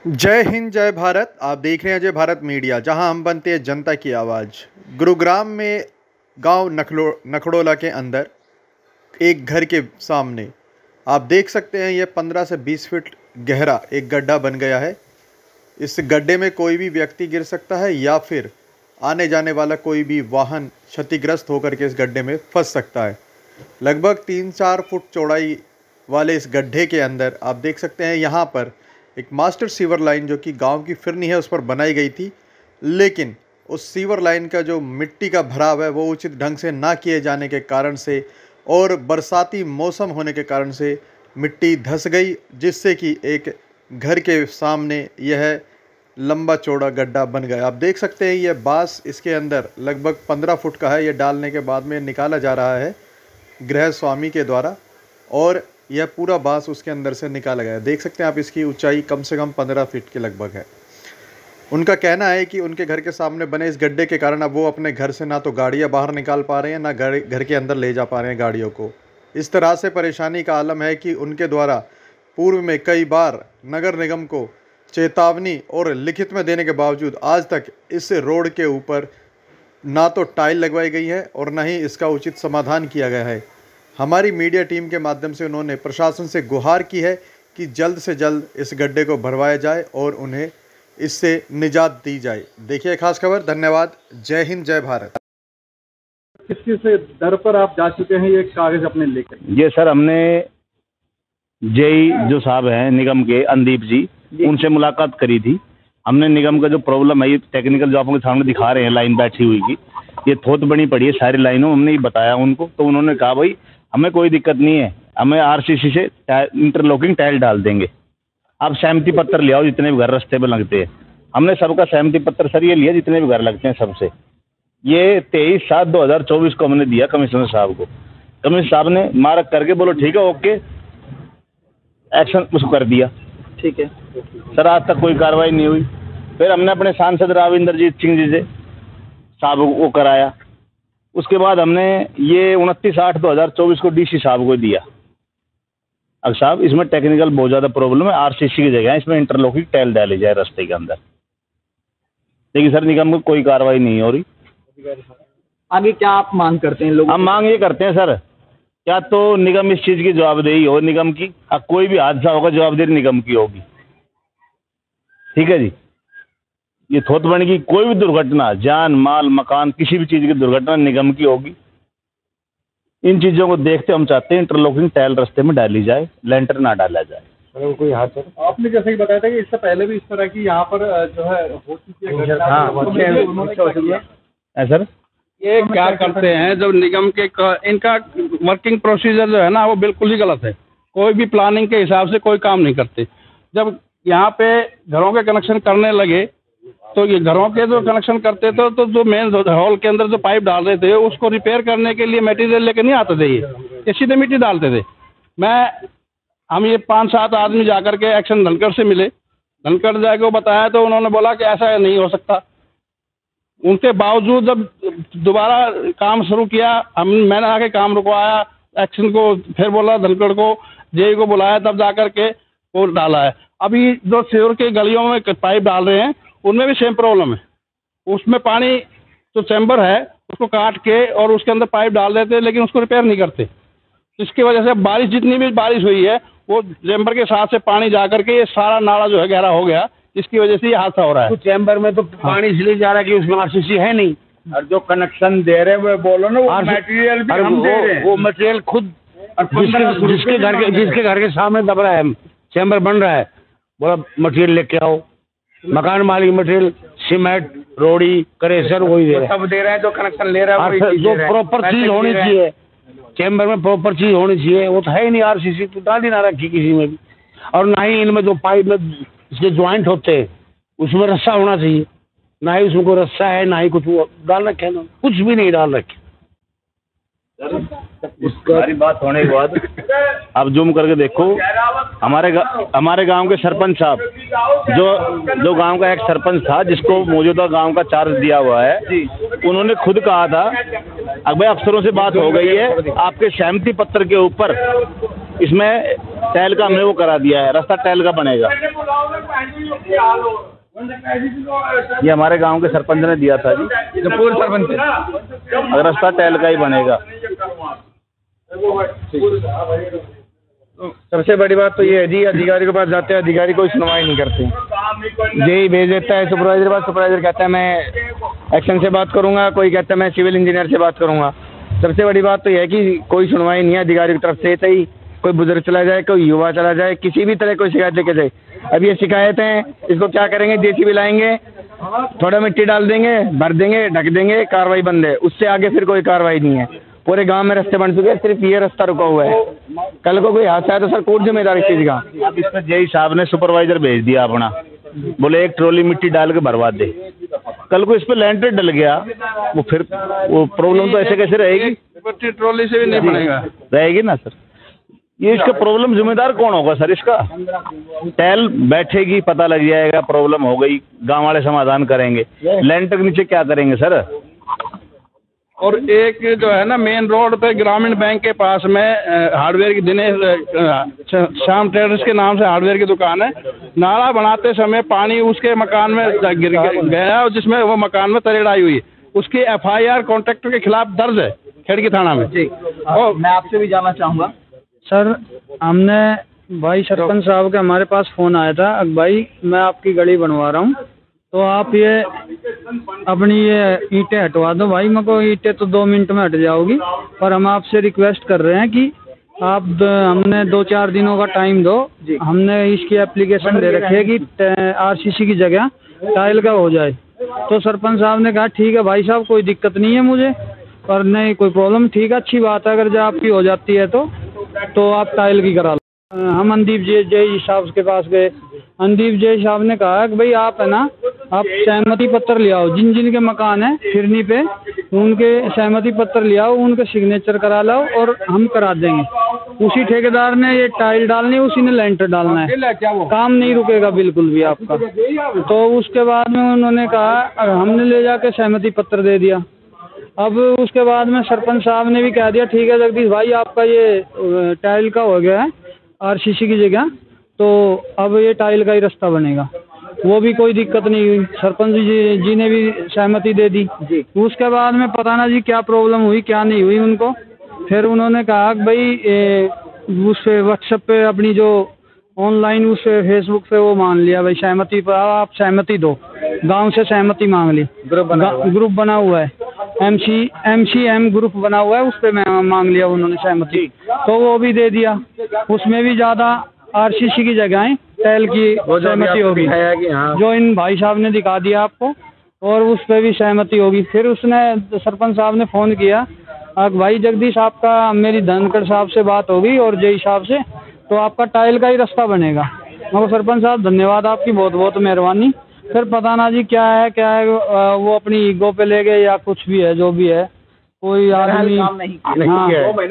जय हिंद जय भारत। आप देख रहे हैं जय भारत मीडिया, जहां हम बनते हैं जनता की आवाज़। गुरुग्राम में गांव नखड़ोला के अंदर एक घर के सामने आप देख सकते हैं, ये 15 से 20 फीट गहरा एक गड्ढा बन गया है। इस गड्ढे में कोई भी व्यक्ति गिर सकता है या फिर आने जाने वाला कोई भी वाहन क्षतिग्रस्त होकर के इस गड्ढे में फंस सकता है। लगभग 3-4 फुट चौड़ाई वाले इस गड्ढे के अंदर आप देख सकते हैं, यहाँ पर एक मास्टर सीवर लाइन जो कि गांव की फिरनी है उस पर बनाई गई थी, लेकिन उस सीवर लाइन का जो मिट्टी का भराव है वो उचित ढंग से ना किए जाने के कारण से और बरसाती मौसम होने के कारण से मिट्टी धंस गई, जिससे कि एक घर के सामने यह लंबा चौड़ा गड्ढा बन गया। आप देख सकते हैं यह बांस इसके अंदर लगभग 15 फुट का है। यह डालने के बाद में निकाला जा रहा है गृह स्वामी के द्वारा और यह पूरा बांस उसके अंदर से निकाला गया। देख सकते हैं आप, इसकी ऊंचाई कम से कम 15 फीट के लगभग है। उनका कहना है कि उनके घर के सामने बने इस गड्ढे के कारण अब वो अपने घर से ना तो गाड़ियां बाहर निकाल पा रहे हैं, ना घर के अंदर ले जा पा रहे हैं गाड़ियों को। इस तरह से परेशानी का आलम है कि उनके द्वारा पूर्व में कई बार नगर निगम को चेतावनी और लिखित में देने के बावजूद आज तक इस रोड के ऊपर ना तो टाइल लगवाई गई है और ना ही इसका उचित समाधान किया गया है। हमारी मीडिया टीम के माध्यम से उन्होंने प्रशासन से गुहार की है कि जल्द से जल्द इस गड्ढे को भरवाया जाए और उन्हें इससे निजात दी जाए। देखिए खास खबर। धन्यवाद। जय हिंद जय भारत। किस से दर पर आप जा चुके हैं ये कागज अपने लेकर? ये सर हमने जेई जो साहब हैं निगम के अंदीप जी, उनसे मुलाकात करी थी। हमने निगम का जो प्रॉब्लम है, ये टेक्निकल जो आपके सामने दिखा रहे हैं लाइन बैठी हुई की, ये थोत बनी पड़ी है सारी लाइनों। हमने ये बताया उनको, तो उन्होंने कहा भाई हमें कोई दिक्कत नहीं है, हमें आरसीसी से इंटरलॉकिंग टाइल डाल देंगे, आप सहमति पत्र ले आओ जितने भी घर रास्ते पे लगते हैं। हमने सबका सहमति पत्र सर ये लिया जितने भी घर लगते हैं सबसे। ये 23/7/2024 को हमने दिया कमिश्नर साहब को। कमिश्नर साहब ने मार्क करके बोलो ठीक है ओके, एक्शन उसको कर दिया। ठीक है सर, आज तक कोई कार्रवाई नहीं हुई। फिर हमने अपने सांसद राव इंद्रजीत सिंह जी से साहब को कराया। उसके बाद हमने ये 29/8/2024 को डीसी साहब को दिया। अब साहब इसमें टेक्निकल बहुत ज़्यादा प्रॉब्लम है, आरसीसी की जगह है, इसमें इंटरलॉकिंग टाइल डाली जाए रास्ते के अंदर। लेकिन सर निगम में कोई कार्रवाई नहीं हो रही। आगे क्या आप मांग करते हैं लोग? हम मांग ये करते हैं सर, क्या तो निगम इस चीज़ की जवाबदेही हो निगम की। अब कोई भी हादसा होगा जवाबदेही निगम की होगी, ठीक है जी। ये थोत बन की कोई भी दुर्घटना, जान माल मकान किसी भी चीज़ की दुर्घटना निगम की होगी। इन चीज़ों को देखते हम चाहते हैं इंटरलॉकिंग टाइल रास्ते में डाली जाए, लेंटर ना डाला जाए। कोई हादसा आपने जैसे ही बताया था कि इससे पहले भी इस तरह की यहाँ पर जो है हो चुकी है सर। ये क्या करते हैं जब निगम के इनका वर्किंग प्रोसीजर जो है ना वो बिल्कुल ही गलत है। कोई भी प्लानिंग के हिसाब से कोई काम नहीं करते। जब यहाँ पे घरों के कनेक्शन करने लगे तो ये घरों के जो कनेक्शन करते थे तो जो मेन हॉल के अंदर जो पाइप डाल रहे थे उसको रिपेयर करने के लिए मटेरियल लेके नहीं आते थे, ये सीधे मिट्टी डालते थे। हम ये 5-7 आदमी जाकर के एक्शन धनखड़ से मिले, धनखड़ जाके वो बताया तो उन्होंने बोला कि ऐसा नहीं हो सकता। उनके बावजूद जब दोबारा काम शुरू किया, मैंने आके काम रुकवाया, एक्शन को फिर बोला धनखड़ को, जेई को बुलाया, तब जाकर के वो डाला है। अभी जो सीवर के गलियों में पाइप डाल रहे हैं उनमें भी सेम प्रॉब्लम है। उसमें पानी जो चैम्बर है उसको काट के और उसके अंदर पाइप डाल देते हैं, लेकिन उसको रिपेयर नहीं करते। इसकी वजह से बारिश, जितनी भी बारिश हुई है वो चैम्बर के साथ से पानी जा करके ये सारा नाला जो है गहरा हो गया, इसकी वजह से ये हादसा हो रहा है। तो चैम्बर में तो पानी इसलिए जा रहा है कि उसमें आरसीसी है नहीं, और जो कनेक्शन दे रहे हैं वो बोलो ना, वो मटेरियल भी हम दे रहे हैं। वो मटेरियल खुद जिसके घर के सामने दब रहा है, चैम्बर बन रहा है, बोला मटेरियल लेके आओ। मकान मालिक मटेरियल सीमेंट रोड़ी करेसर वही दे रहे हैं, सब दे रहे हैं। जो कनेक्शन ले रहा है जो प्रॉपर चीज होनी चाहिए चैम्बर में, प्रॉपर चीज होनी चाहिए, वो तो है ही नहीं। आरसीसी तो डाल ही ना रखी किसी में भी, और ना ही इनमें जो पाइप में इसके ज्वाइंट होते हैं उसमें रस्सा होना चाहिए, ना ही उसमें कोई रस्सा है, ना ही कुछ डाल रखे हैं, कुछ भी नहीं डाल रखे। सारी बात होने के बाद अब जूम करके देखो, हमारे गांव के सरपंच साहब, जो गांव का एक सरपंच था जिसको मौजूदा गांव का चार्ज दिया हुआ है, उन्होंने खुद कहा था अब भाई अफसरों से बात हो गई है, आपके सहमति पत्र के ऊपर इसमें टाइल का हमने वो करा दिया है, रास्ता टाइल का बनेगा। ये हमारे गांव के सरपंच ने दिया था जी, जो पूर्व सरपंच थे। अगर रास्ता टाइल का ही बनेगा। सबसे बड़ी बात तो ये है जी, अधिकारी के पास जाते हैं, अधिकारी कोई सुनवाई नहीं करते, जेई भेज देता है सुपरवाइजर के पास, सुपरवाइजर कहता है मैं एक्शन से बात करूंगा, कोई कहता है मैं सिविल इंजीनियर से बात करूंगा। सबसे बड़ी बात तो यह है कि कोई सुनवाई नहीं है अधिकारी की तरफ से। सही कोई बुजुर्ग चला जाए, कोई युवा चला जाए, किसी भी तरह कोई शिकायत लेके जाए, अब ये शिकायतें इसको क्या करेंगे, जेसीबी लाएंगे, थोड़ा मिट्टी डाल देंगे, भर देंगे, ढक देंगे, कार्रवाई बंद है, उससे आगे फिर कोई कार्रवाई नहीं है। पूरे गांव में रास्ते बन चुके हैं, सिर्फ ये रास्ता रुका हुआ है। कल को कोई हादसा है तो सर कौन जिम्मेदार इस चीज का? अब इस पर जेई साहब ने सुपरवाइजर भेज दिया अपना, बोले एक ट्रॉली मिट्टी डाल के भरवा दे। कल को इस पे लैंटर डल गया, वो फिर वो प्रॉब्लम तो ऐसे कैसे रहेगी? ट्रॉली से भी नहीं बनेगा, रहेगी ना सर। ये इसका प्रॉब्लम जिम्मेदार कौन होगा सर? इसका टाइल बैठेगी, पता लग जाएगा प्रॉब्लम हो गई, गांव वाले समाधान करेंगे, लैंटर के नीचे क्या करेंगे सर? और एक जो है ना मेन रोड पे ग्रामीण बैंक के पास में हार्डवेयर की दिनेश श्याम ट्रेडर्स के नाम से हार्डवेयर की दुकान है। नाला बनाते समय पानी उसके मकान में गिर गया और जिसमें वो मकान में तरेड़ाई हुई, उसकी FIR कॉन्ट्रैक्टर के खिलाफ दर्ज है खेड़की थाना में। और मैं आपसे भी जानना चाहूँगा सर, हमने भाई सरपंच साहब के हमारे पास फ़ोन आया था, भाई मैं आपकी गली बनवा रहा हूँ तो आप ये अपनी ये ईंटें हटवा दो। भाई मेरे को ईंटें तो 2 मिनट में हट जाओगी, पर हम आपसे रिक्वेस्ट कर रहे हैं कि आप हमने 2-4 दिनों का टाइम दो। हमने इसकी एप्लीकेशन दे रखी है कि RCC की जगह टाइल का हो जाए। तो सरपंच साहब ने कहा ठीक है भाई साहब, कोई दिक्कत नहीं है मुझे, पर नहीं कोई प्रॉब्लम, ठीक है अच्छी बात है, अगर जब आपकी हो जाती है तो आप टाइल की करा लो। हम अंदीप जय साहब के पास गए, अंदीप जय साहब ने कहा कि भाई आप है ना, आप सहमति पत्र ले आओ, जिन जिन के मकान है फिरनी पे उनके सहमति पत्र ले आओ, उनके सिग्नेचर करा लाओ और हम करा देंगे। उसी ठेकेदार ने ये टाइल डालनी है, उसी ने लेंटर डालना है, काम नहीं रुकेगा बिल्कुल भी आपका। तो उसके बाद में उन्होंने कहा, हमने ले जाके सहमति पत्र दे दिया। अब उसके बाद में सरपंच साहब ने भी कह दिया ठीक है जगदीश भाई, आपका ये टाइल का हो गया है RCC की जगह, तो अब ये टाइल का ही रास्ता बनेगा। वो भी कोई दिक्कत नहीं हुई, सरपंच जी ने भी सहमति दे दी। उसके बाद में पता ना जी क्या प्रॉब्लम हुई क्या नहीं हुई उनको। फिर उन्होंने कहा कि भाई उस पे व्हाट्सएप पे अपनी जो ऑनलाइन उस पे फेसबुक पे वो मान लिया भाई सहमति पर, आप सहमति दो, गांव से सहमति मांग ली, ग्रुप बना हुआ है, MCM ग्रुप बना हुआ है, उस पे मांग लिया उन्होंने सहमति, तो वो भी दे दिया। उसमें भी ज़्यादा RCC की जगह टाइल की सहमति होगी, जो इन भाई साहब ने दिखा दिया आपको, और उस पर भी सहमति होगी। फिर उसने सरपंच साहब ने फ़ोन किया, भाई जगदीश आपका मेरी धनखड़ साहब से बात होगी और जय साहब से, तो आपका टाइल का ही रास्ता बनेगा। मगर सरपंच साहब धन्यवाद आपकी, बहुत बहुत मेहरबानी। फिर पता ना जी क्या है वो अपनी ईगो पे ले गए या कुछ भी है, जो भी है, कोई आदमी काम नहीं